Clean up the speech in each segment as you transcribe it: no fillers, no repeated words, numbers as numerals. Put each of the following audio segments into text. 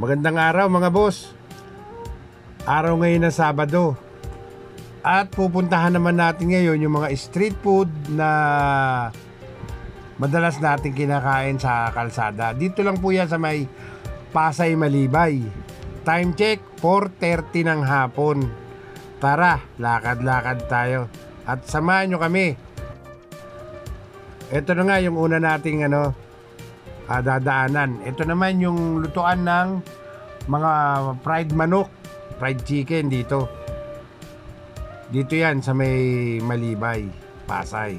Magandang araw mga boss. Araw ngayon ng Sabado. At pupuntahan naman natin ngayon yung mga street food na madalas natin kinakain sa kalsada. Dito lang po yan sa may Pasay Malibay. Time check, 4:30 ng hapon. Tara, lakad-lakad tayo. At samahan nyo kami. Ito na nga yung una nating dadaanan. Ito naman yung lutuan ng mga fried manok, fried chicken dito. Dito yan sa may Malibay, Pasay.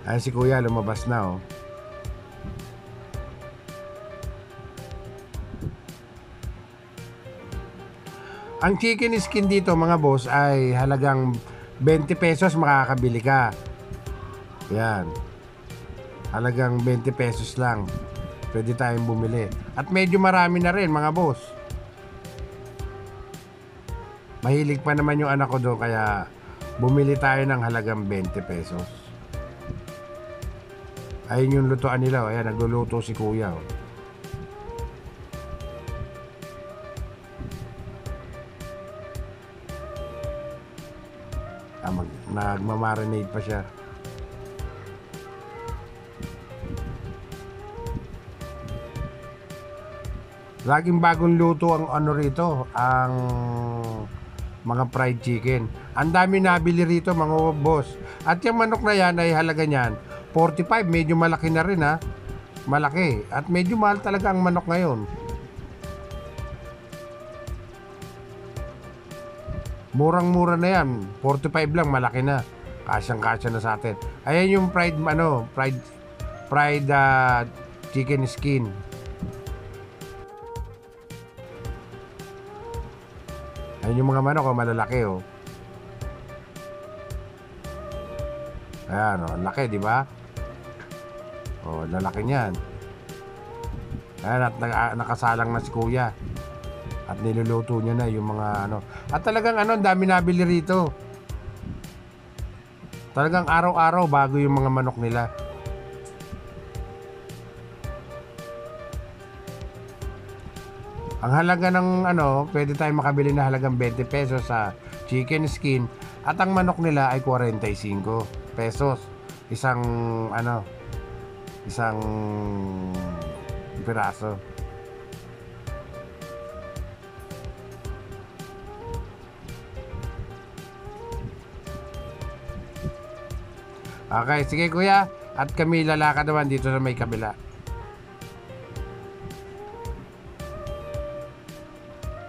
Ay, si Kuya lumabas na oh. Ang chicken skin dito mga boss ay halagang 20 pesos makakabili ka. Yan. Halagang 20 pesos lang. Pwede tayong bumili. At medyo marami na rin mga boss. Mahilig pa naman yung anak ko doon kaya bumili tayo ng halagang 20 pesos. Ayun yung lutuan nila. Ayan, nagluluto si Kuya. Nagmamarinate pa siya. Laging bagong luto ang rito, ang mga fried chicken. Ang dami nabili rito mga boss. At yung manok na yan ay halaga niyan 45, medyo malaki na rin ha. Malaki. At medyo mahal talaga ang manok ngayon. Murang-mura na yan. 45 lang, malaki na. Kasyang-kasya na sa atin. Ayan yung fried chicken skin. Ayan yung mga manok, malalaki oh. Ayan oh, laki, di ba? Oh, lalaki niyan. Ayan, at nakasalang na si Kuya. At niluluto niya na yung mga At talagang ang dami nabili rito. Talagang araw-araw bago yung mga manok nila. Ang halaga ng pwede tayong makabili na halagang 20 pesos sa chicken skin. At ang manok nila ay 45 pesos. Isang piraso. Okay, sige Kuya. At kami lalakad naman dito sa may kabila.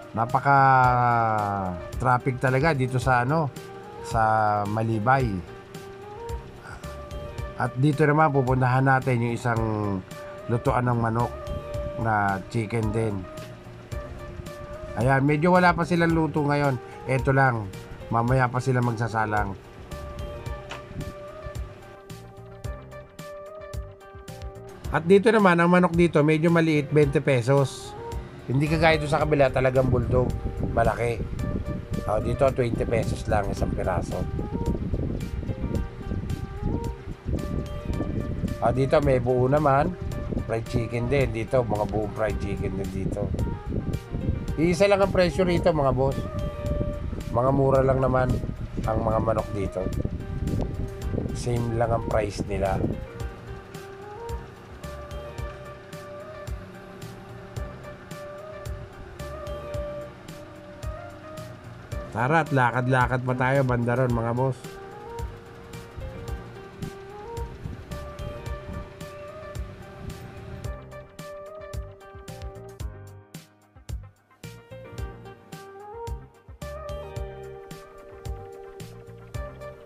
Napaka traffic talaga dito sa sa Malibay. At dito naman pupuntahan natin yung isang lutuan ng manok na chicken din. Ayan, medyo wala pa silang luto ngayon. Ito lang, mamaya pa sila magsasalang. At dito naman, ang manok dito medyo maliit, 20 pesos. Hindi kagaya doon sa kabila, talagang bulldog, malaki. Dito 20 pesos lang isang piraso. Dito may buo naman, fried chicken din dito, mga buong fried chicken din dito. Iisa lang ang presyo rito mga boss. Mga mura lang naman ang mga manok dito. Same lang ang price nila. Tara at lakad-lakad pa tayo banda ron mga boss.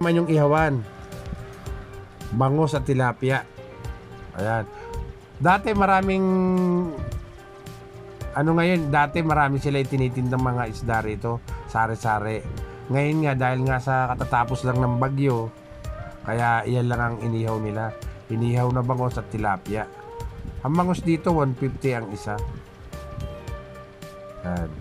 Naman yung ihawan, bangus at tilapia. Ayan. Dati maraming ngayon, dati marami sila itinitindang mga isda rito, sari-sari. Ngayon nga, dahil nga sa katatapos lang ng bagyo, kaya iyan lang ang inihaw nila. Inihaw na bangus at tilapia. Ang bangus dito, 150 ang isa. Ayan.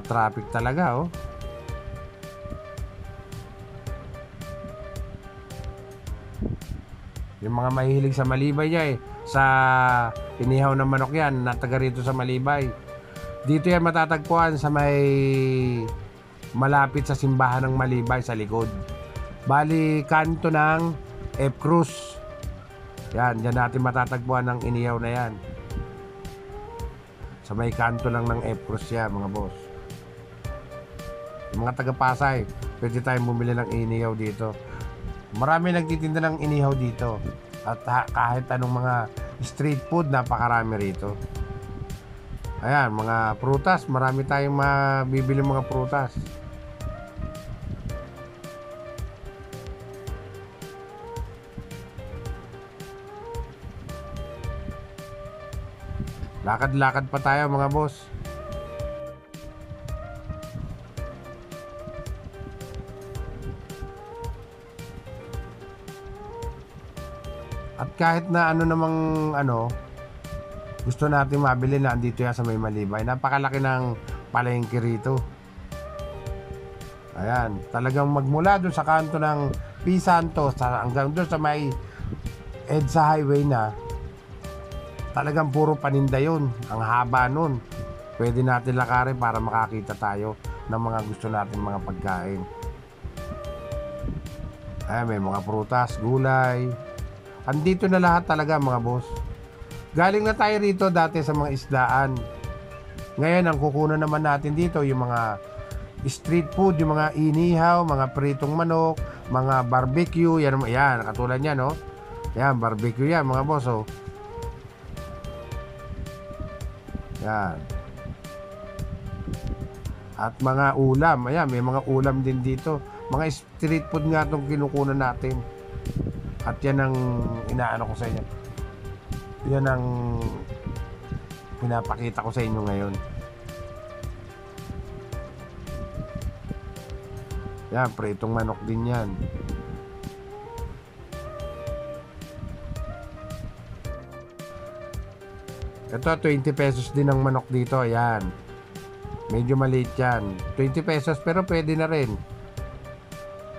Traffic talaga oh. Yung mga mahihilig sa Malibay niya sa inihaw ng manok yan, nataga rito sa Malibay. Dito yan matatagpuan sa may malapit sa simbahan ng Malibay sa likod. Bali, kanto ng F. Cruz. Yan, dyan natin matatagpuan ng inihaw na yan. Sa may kanto lang ng F. Cruz yan, mga boss. Yung mga taga-Pasay, pwede tayong bumili ng inihaw dito. Marami nagtitinda ng inihaw dito. At kahit anong mga street food, napakarami rito. Ayan, mga prutas. Marami tayong mabibili mga prutas. Lakad-lakad pa tayo mga boss. At kahit na gusto natin mabili na andito yan sa may Malibay. Napakalaki ng palengke rito. Ayan, talagang magmula doon sa kanto ng P. Santos hanggang doon sa may EDSA Highway na, talagang puro paninda yun. Ang haba nun. Pwede natin lakarin para makakita tayo ng mga gusto natin mga pagkain. Ayan, may mga prutas, gulay. Andito na lahat talaga mga boss. Galing na tayo rito dati sa mga isdaan. Ngayon ang kukunan naman natin dito yung mga street food, yung mga inihaw, mga pritong manok, mga barbecue, yan katulad yan, no? Yan, barbecue yan mga boss, oh. Yan. At mga ulam, ayan, may mga ulam din dito. Mga street food nga itong kinukunan natin. At yan ang inaano ko sa inyo. Yan ang pinapakita ko sa inyo ngayon. Yan, pritong manok din yan. Ito, 20 pesos din ang manok dito. Ayan. Medyo maliit yan. 20 pesos pero pwede na rin.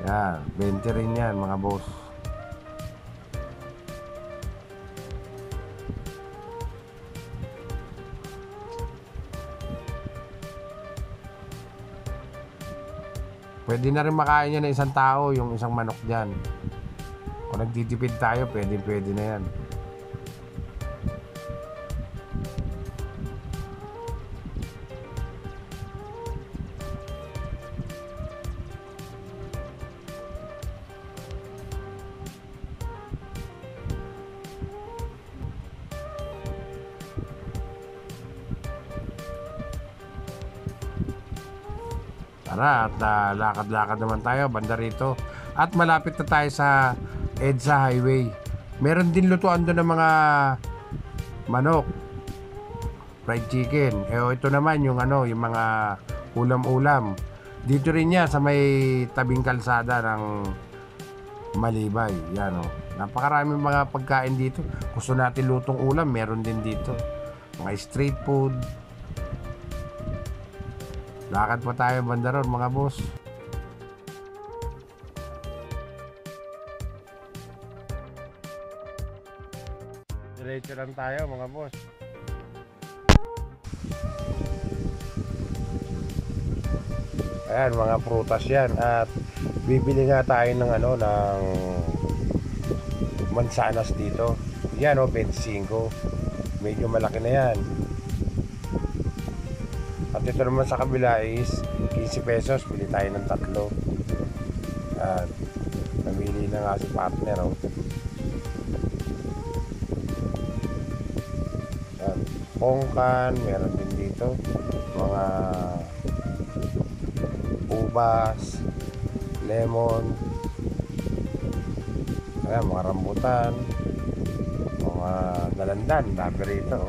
Yan, 20 rin yan mga boss. Pwede na rin makain yan ng isang tao, yung isang manok dyan. Kung nagtitipid tayo, pwede na yan. Tara, at lakad-lakad naman tayo banda rito. At malapit na tayo sa EDSA Highway. Meron din lutuan doon ng mga manok, fried chicken. Ito naman yung yung mga ulam-ulam. Dito rin yan sa may tabing kalsada ng Malibay. Yan, napakaraming mga pagkain dito. Gusto natin lutong ulam, meron din dito. Mga street food. Lakad pa tayo banda ron mga boss. Diretso lang tayo mga boss. Ayan, mga prutas yan. At bibili nga tayo ng ng mansanas dito. Yan 25. Medyo malaki na yan. At ito naman sa kabila is 15 pesos. Bili tayo ng 3. At namili na nga si partner. At pongkan, meron din dito. Mga ubas, lemon, ayan, mga rambutan, mga dalandan, dami rito.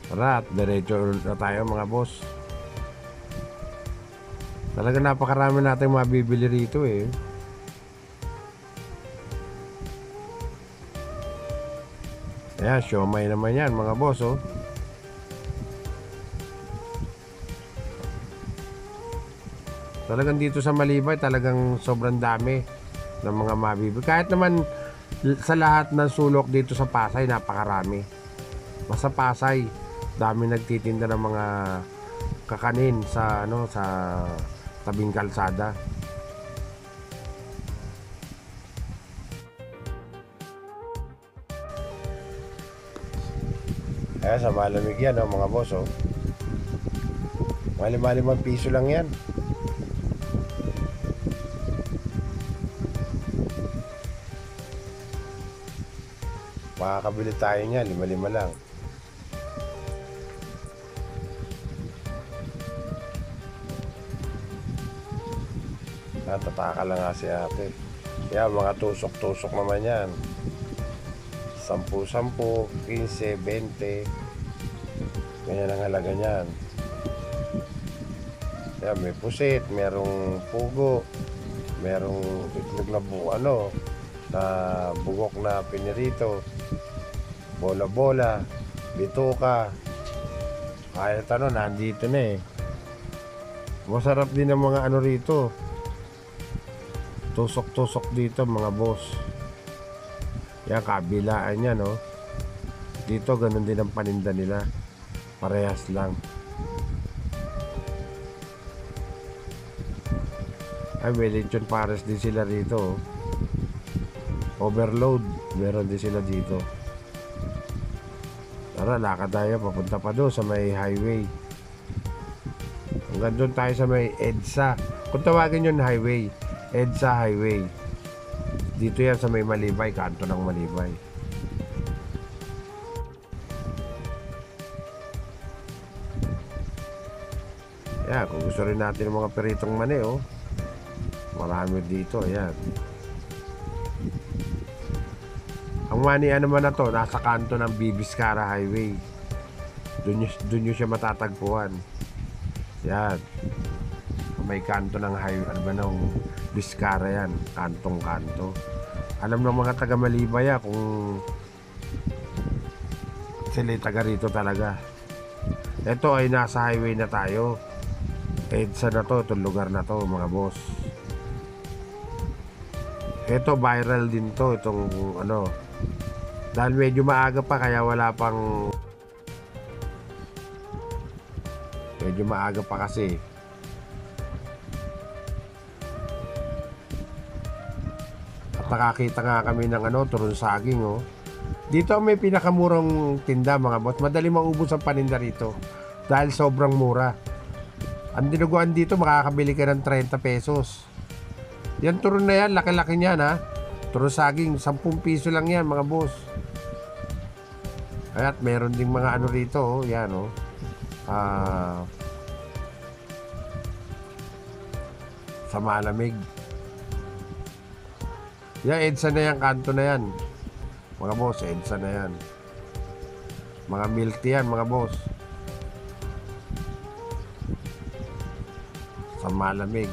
Tara, at diretso na tayo mga boss. Talaga napakarami natin mabibili rito eh. Ayan, siomay naman yan mga boss, oh. Talagang dito sa Malibay, talagang sobrang dami ng mga mabibili. Kahit naman sa lahat ng sulok dito sa Pasay, napakarami. Basta Pasay, dami nagtitinda ng mga kakanin sa sa tabing kalsada. Ayan, sa malamig yan, mga boss, oh. Malimang piso lang yan. Makakabili tayo niya, 5 lang. Natataka lang nga si ate. Yan, mga tusok-tusok naman yan. 10, 15, 20. Ganyan ang halaga niyan. Yan, may pusit, merong pugo, merong itlog na na bugok na pinirito, bola-bola, bituka. Kahit nandito na eh. Masarap din ang mga rito. Tusok-tusok dito mga boss. Yan, kabilaan yan, no. Dito ganun din ang paninda nila. Parehas lang. Ay, may lechon pares din sila rito, oh. Overload, meron din sila dito. Tara, lakad tayo papunta pa doon sa may highway. Hanggang doon tayo sa may EDSA. Kung tawagin yun highway, EDSA Highway. Dito yan sa may Malibay, kanto ng Malibay. Yan, kung gusto rin natin ng mga peritong mani, oh. Marami dito, ayan. Ang manian naman na to, nasa kanto ng Bibiscara Highway. Doon nyo siya matatagpuan. Yan. May kanto ng highway, ng Biscara yan. Kantong-kanto. Alam ng mga taga Malibay kung sila taga rito talaga. Ito ay nasa highway na tayo. EDSA na to, itong lugar na to, mga boss. Ito viral din to, itong dahil medyo maaga pa, kaya medyo maaga pa kasi. At nakakita nga kami ng turun saging, oh. Dito may pinakamurang tinda, mga boss. Madali maubos ang paninda rito dahil sobrang mura. Ang dinuguan dito, makakabili ka ng 30 pesos. Yan turon na yan, laki-laki niyan, ha. Turon saging, 10 piso lang yan, mga boss. At meron ding mga rito, oh. Yan, oh. Sa malamig. Yan, EDSA na yan, kanto na yan. Mga boss, EDSA na yan. Mga milk tea yan, mga boss. Sa malamig.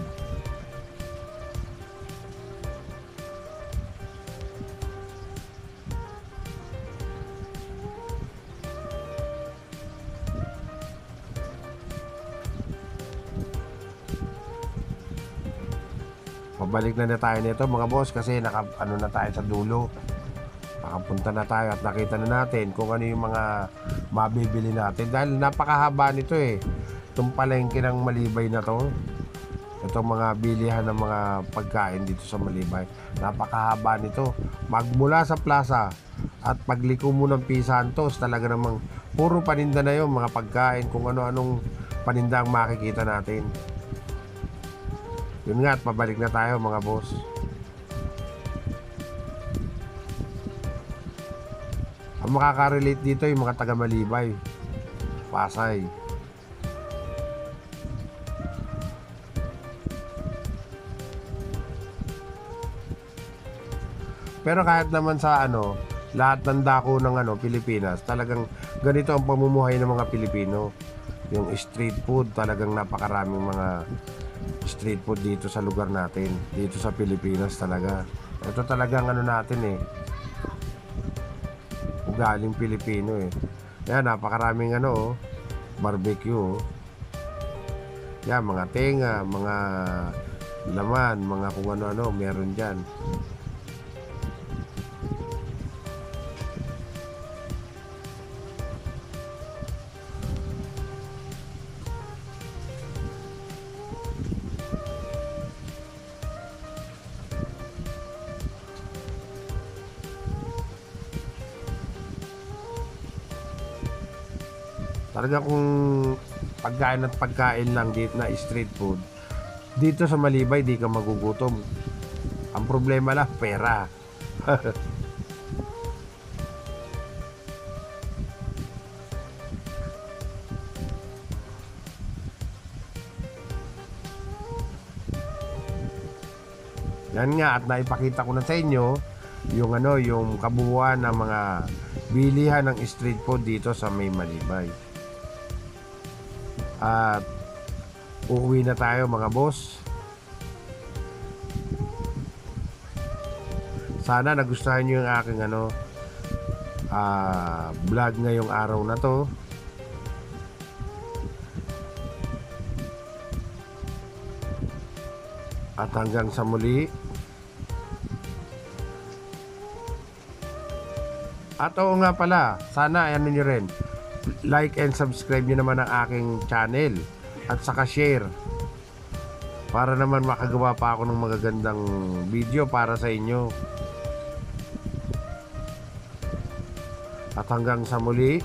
Pabalik na tayo nito, mga boss, kasi na tayo sa dulo. Nakapunta na tayo at nakita na natin kung ano yung mga mabibili natin. Dahil napakahaba nito eh. Itong palengke ng Malibay na to. Itong mga bilihan ng mga pagkain dito sa Malibay. Napakahaba nito. Magmula sa plaza at pagliko mo ng P. Santos, talaga namang puro paninda na yun, mga pagkain, kung ano-anong paninda ang makikita natin. Yun nga, at pabalik na tayo, mga boss. Ang makaka-relate dito yung mga taga Malibay, Pasay. Pero kahit naman sa lahat ng dako ng Pilipinas, talagang ganito ang pamumuhay ng mga Pilipino. Yung street food, talagang napakaraming mga street food dito sa lugar natin, dito sa Pilipinas talaga. Ito talagang natin eh. Kung ugaling Pilipino eh. Yan, napakaraming barbecue. Yan, mga tenga, mga laman, mga kung ano-ano, meron dyan. Talaga kung pagkain lang dito na street food, dito sa Malibay di ka magugutom. Ang problema lang, pera. Yan nga, at naipakita ko na sa inyo yung kabuuan ng mga bilihan ng street food dito sa may Malibay. At uuwi na tayo mga boss. Sana nagustuhan nyo yung aking vlog ngayong araw na to. At hanggang sa muli. At oo nga pala, sana nyo rin like and subscribe nyo naman ang aking channel at saka share para naman makagawa pa ako ng magagandang video para sa inyo. At hanggang sa muli,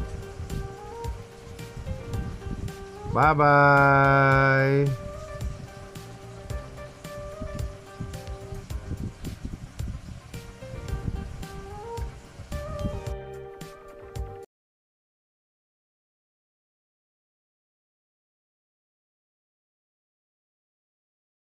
bye bye.